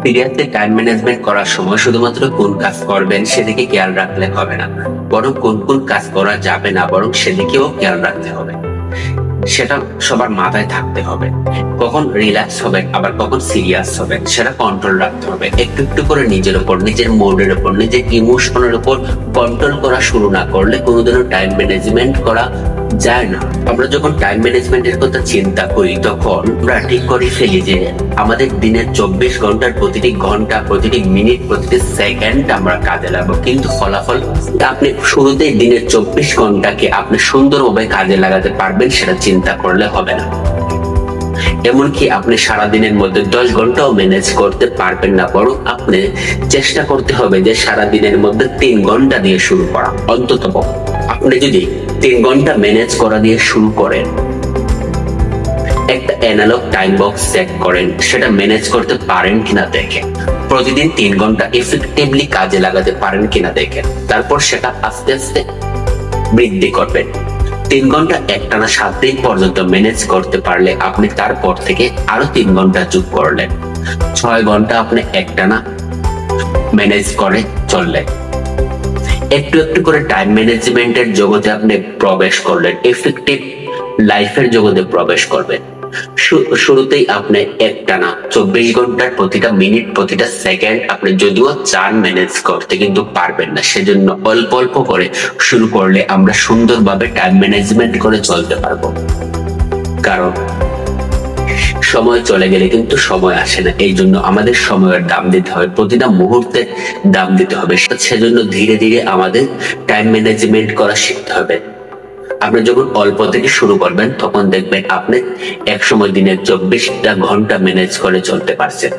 Seriously time management করার সময় শুধুমাত্র কোন কাজ করবেন সেদিকে খেয়াল রাখলে হবে না, বরং কোন কোন কাজ করা যাবে না বরং সেদিকেও খেয়াল রাখতে হবে। সেটা সবার মাথায় থাকতে হবে। কখন রিল্যাক্স হবে আবার কখন সিরিয়াস হবে সেটা কন্ট্রোল রাখতে হবে। একটু একটু করে নিজের উপর, নিজের মুডের উপর, নিজের ইমোশনের উপর কন্ট্রোল করা শুরু না করলে কোনোদিনও টাইম ম্যানেজমেন্ট করা যায় না। আমরা যখন টাইম ম্যানেজমেন্টের কথা চিন্তা করি তখন আমরা ঠিক করে ফেলি যে আমাদের দিনের 24 ঘন্টার প্রতিটি ঘন্টা, প্রতিটি মিনিট, প্রতিটি সেকেন্ড আমরা কাজে লাগাবো, কিন্তু ফলাফল আপনি শুরুতেই দিনের 24 ঘন্টাকে আপনি সুন্দরভাবে কাজে লাগাতে পারবেন সেটা চিন্তা করলে হবে না। এমনকি আপনি সারাদিনের মধ্যে 10 ঘন্টাও ম্যানেজ করতে পারবেন না, বরং আপনি চেষ্টা করতে হবে যে সারাদিনের মধ্যে 3 ঘন্টা দিয়ে শুরু করা। অন্তত আপনি যদি 3 ঘন্টা ম্যানেজ করা দিয়ে শুরু করেন, একটা অ্যানালগ টাইম বক্স সেট করেন, সেটা ম্যানেজ করতে পারেন কিনা দেখেন। প্রতিদিন 3 ঘন্টা এফেক্টিভলি কাজে লাগাতে পারেন কিনা দেখেন। তারপর সেটা আস্তে আস্তে বৃদ্ধি করবেন। 3 ঘন্টা একটানা 7 দিন পর্যন্ত ম্যানেজ করতে পারলে আপনি তারপর থেকে আরো 3 ঘন্টা যোগ করলেন। 6 ঘন্টা আপনি একটানা ম্যানেজ করে চললেন। একটু একটু করে টাইম ম্যানেজমেন্টের জগতে আপনি প্রবেশ করলেন, এফেক্টিভ লাইফের জগতে প্রবেশ করবেন। শুরুতেই আপনি একটানা 24 ঘন্টার প্রতিটা মিনিট, প্রতিটা সেকেন্ড আপনি যদিও চান ম্যানেজ করতে, কিন্তু পারবেন না। সেজন্য অল্প অল্প করে শুরু করলে আমরা সুন্দরভাবে টাইম ম্যানেজমেন্ট করে চলতে পারবো। কারণ সময় চলে গেলে কিন্তু সময় আসে না, এই জন্য আমাদের সময়ের দাম দিতে হবে, প্রতিটা মুহূর্তে দাম দিতে হবে। সেজন্য ধীরে ধীরে আমাদের টাইম ম্যানেজমেন্ট করা শিখতে হবে। আপনি যখন অল্প থেকে শুরু করবেন তখন দেখবেন আপনি এক সময় দিনের 24টা ঘন্টা ম্যানেজ করে চলতে পারছেন।